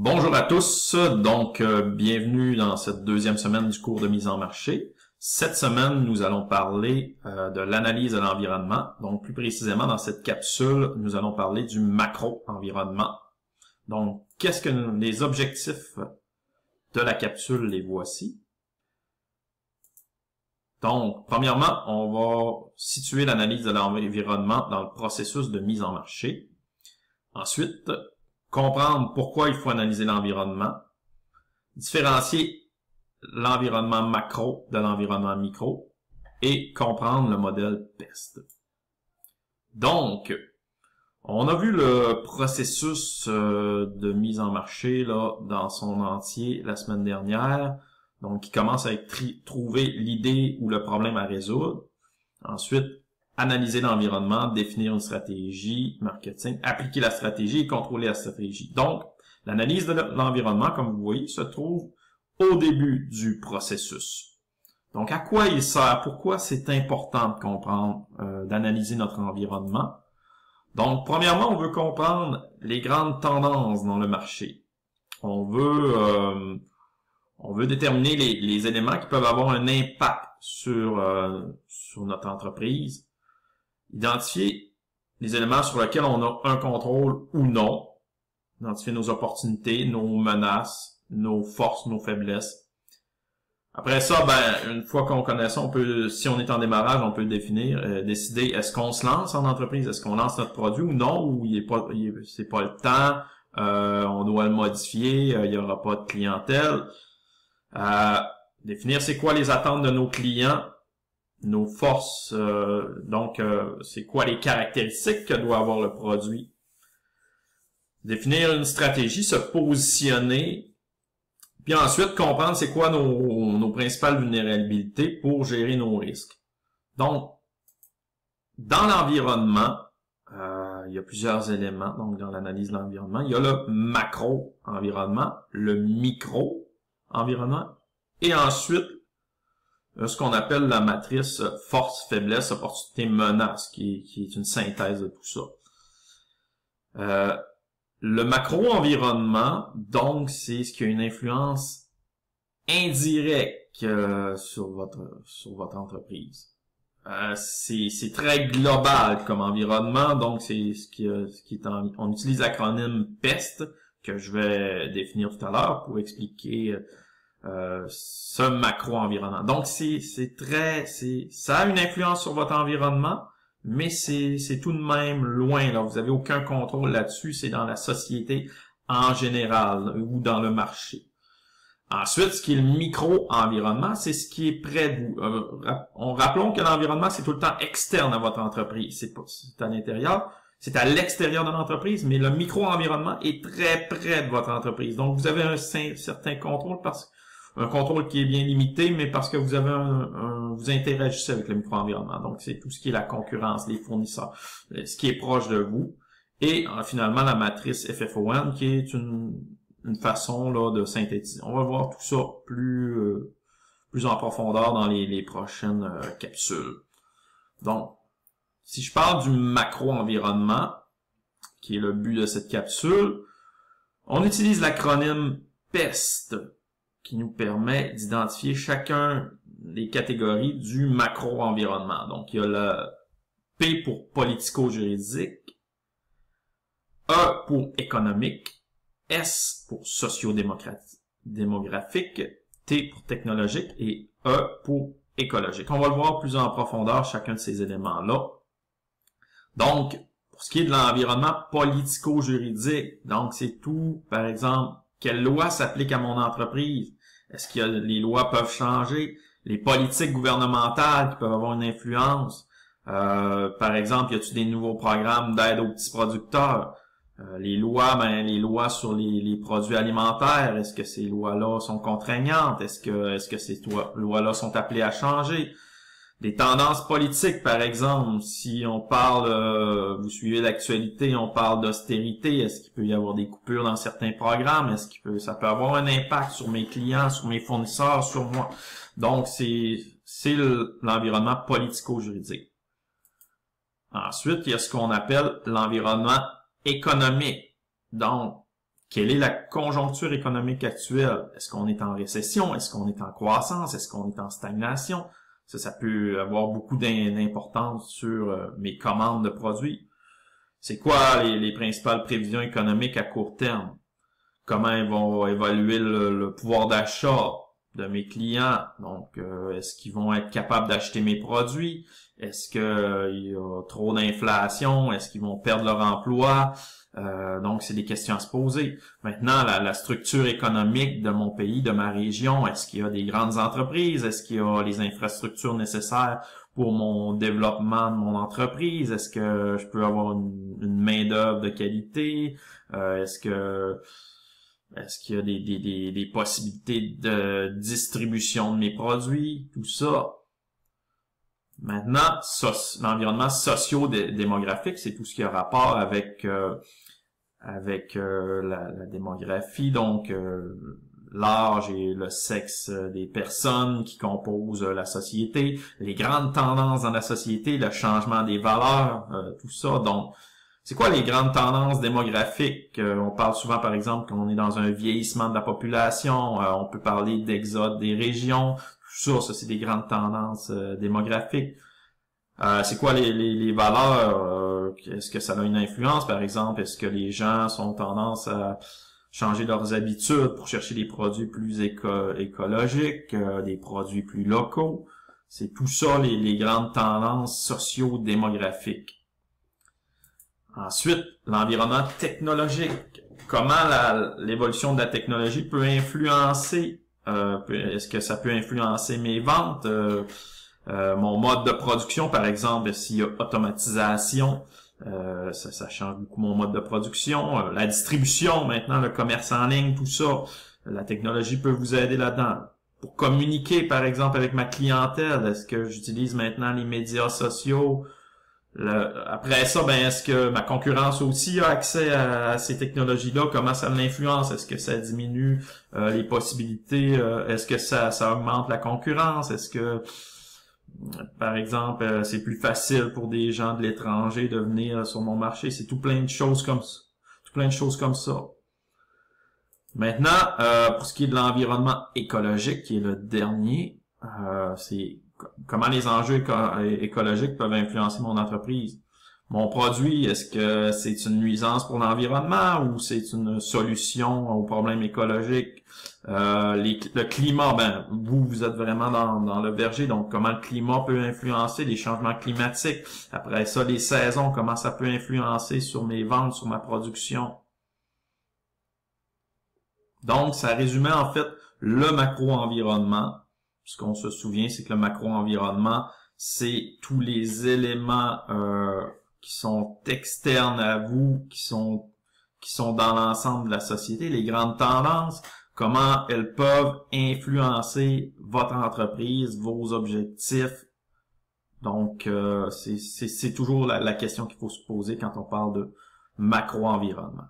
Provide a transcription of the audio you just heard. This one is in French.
Bonjour à tous, bienvenue dans cette deuxième semaine du cours de mise en marché. Cette semaine, nous allons parler de l'analyse de l'environnement. Donc, plus précisément, dans cette capsule, nous allons parler du macro-environnement. Donc, qu'est-ce que les objectifs de la capsule, les voici. Donc, premièrement, on va situer l'analyse de l'environnement dans le processus de mise en marché. Ensuite, comprendre pourquoi il faut analyser l'environnement, différencier l'environnement macro de l'environnement micro et comprendre le modèle PEST. Donc, on a vu le processus de mise en marché là dans son entier la semaine dernière. Donc, qui commence avec trouver l'idée ou le problème à résoudre. Ensuite, analyser l'environnement, définir une stratégie marketing, appliquer la stratégie et contrôler la stratégie. Donc, l'analyse de l'environnement, comme vous voyez, se trouve au début du processus. Donc, à quoi il sert? Pourquoi c'est important de comprendre, d'analyser notre environnement? Donc, premièrement, on veut comprendre les grandes tendances dans le marché. On veut déterminer les éléments qui peuvent avoir un impact sur notre entreprise. Identifier les éléments sur lesquels on a un contrôle ou non. Identifier nos opportunités, nos menaces, nos forces, nos faiblesses. Après ça, une fois qu'on connaît ça, si on est en démarrage, on peut le définir, décider est-ce qu'on se lance en entreprise, est-ce qu'on lance notre produit ou non, ou c'est pas le temps, on doit le modifier, il n'y aura pas de clientèle. Définir c'est quoi les attentes de nos clients, nos forces, c'est quoi les caractéristiques que doit avoir le produit. Définir une stratégie, se positionner, puis ensuite comprendre c'est quoi nos principales vulnérabilités pour gérer nos risques. Donc, dans l'environnement, il y a plusieurs éléments, donc dans l'analyse de l'environnement. Il y a le macro-environnement, le micro-environnement, et ensuite, ce qu'on appelle la matrice force, faiblesse, opportunité, menace, qui est une synthèse de tout ça. Le macro-environnement, donc, c'est ce qui a une influence indirecte sur votre entreprise. C'est très global comme environnement, donc c'est on utilise l'acronyme PEST, que je vais définir tout à l'heure pour expliquer ce macro-environnement. Donc, ça a une influence sur votre environnement, mais c'est tout de même loin, là. Vous n'avez aucun contrôle là-dessus. C'est dans la société en général ou dans le marché. Ensuite, ce qui est le micro-environnement, c'est ce qui est près de vous. Rappelons que l'environnement, c'est tout le temps externe à votre entreprise. C'est à l'intérieur. C'est à l'extérieur de l'entreprise, mais le micro-environnement est très près de votre entreprise. Donc, vous avez un certain contrôle un contrôle qui est bien limité, mais parce que vous avez vous interagissez avec le micro-environnement. Donc, c'est tout ce qui est la concurrence, les fournisseurs, ce qui est proche de vous. Et finalement, la matrice FFON, qui est une façon là de synthétiser. On va voir tout ça plus en profondeur dans les prochaines capsules. Donc, si je parle du macro-environnement, qui est le but de cette capsule, on utilise l'acronyme PEST, qui nous permet d'identifier chacun des catégories du macro-environnement. Donc, il y a le P pour politico-juridique, E pour économique, S pour socio-démographique, T pour technologique et E pour écologique. On va le voir plus en profondeur, chacun de ces éléments-là. Donc, pour ce qui est de l'environnement politico-juridique, donc c'est tout, par exemple, quelle loi s'applique à mon entreprise? Est-ce que les lois peuvent changer? Les politiques gouvernementales qui peuvent avoir une influence? Par exemple, y a-t-il des nouveaux programmes d'aide aux petits producteurs? Les lois sur les produits alimentaires, est-ce que ces lois-là sont contraignantes? Est-ce que ces lois-là sont appelées à changer? Des tendances politiques, par exemple, si on parle, vous suivez l'actualité, on parle d'austérité, est-ce qu'il peut y avoir des coupures dans certains programmes? Ça peut avoir un impact sur mes clients, sur mes fournisseurs, sur moi? Donc, c'est l'environnement politico-juridique. Ensuite, il y a ce qu'on appelle l'environnement économique. Donc, Quelle est la conjoncture économique actuelle? Est-ce qu'on est en récession? Est-ce qu'on est en croissance? Est-ce qu'on est en stagnation? Ça peut avoir beaucoup d'importance sur mes commandes de produits. C'est quoi les principales prévisions économiques à court terme? Comment ils vont évaluer le pouvoir d'achat de mes clients? Donc, est-ce qu'ils vont être capables d'acheter mes produits? Est-ce qu'il y a trop d'inflation? Est-ce qu'ils vont perdre leur emploi? Donc, c'est des questions à se poser. Maintenant, la structure économique de mon pays, de ma région, est-ce qu'il y a des grandes entreprises? Est-ce qu'il y a les infrastructures nécessaires pour mon développement de mon entreprise? Est-ce que je peux avoir une main-d'œuvre de qualité? Est-ce qu'il y a des possibilités de distribution de mes produits? Tout ça. Maintenant, l'environnement socio-démographique, c'est tout ce qui a rapport avec la démographie, donc l'âge et le sexe des personnes qui composent la société, les grandes tendances dans la société, le changement des valeurs, tout ça. Donc, c'est quoi les grandes tendances démographiques? On parle souvent, par exemple, qu'on est dans un vieillissement de la population, on peut parler d'exode des régions, tout ça c'est des grandes tendances démographiques. C'est quoi les valeurs? Est-ce que ça a une influence, par exemple? Est-ce que les gens ont tendance à changer leurs habitudes pour chercher des produits plus écologiques, des produits plus locaux? C'est tout ça, les grandes tendances socio-démographiques. Ensuite, l'environnement technologique. Comment l'évolution de la technologie peut influencer? Est-ce que ça peut influencer mes ventes? Mon mode de production, par exemple, s'il y a automatisation, ça change beaucoup mon mode de production. La distribution, maintenant, le commerce en ligne, tout ça, la technologie peut vous aider là-dedans. Pour communiquer, par exemple, avec ma clientèle, est-ce que j'utilise maintenant les médias sociaux? Après ça, est-ce que ma concurrence aussi a accès à ces technologies-là? Comment ça l'influence? Est-ce que ça diminue les possibilités? Est-ce que ça augmente la concurrence? Est-ce que, par exemple, c'est plus facile pour des gens de l'étranger de venir sur mon marché? C'est tout plein de choses comme ça. Tout plein de choses comme ça. Maintenant, pour ce qui est de l'environnement écologique, qui est le dernier, c'est comment les enjeux écologiques peuvent influencer mon entreprise. Mon produit, est-ce que c'est une nuisance pour l'environnement ou c'est une solution aux problèmes écologiques? Le climat, vous êtes vraiment dans le verger, donc comment le climat peut influencer les changements climatiques. Après ça, les saisons, comment ça peut influencer sur mes ventes, sur ma production. Donc, ça résumait en fait le macro-environnement. Ce qu'on se souvient, c'est que le macro-environnement, c'est tous les éléments qui sont externes à vous, qui sont dans l'ensemble de la société, les grandes tendances, comment elles peuvent influencer votre entreprise, vos objectifs. Donc, c'est toujours la question qu'il faut se poser quand on parle de macro-environnement.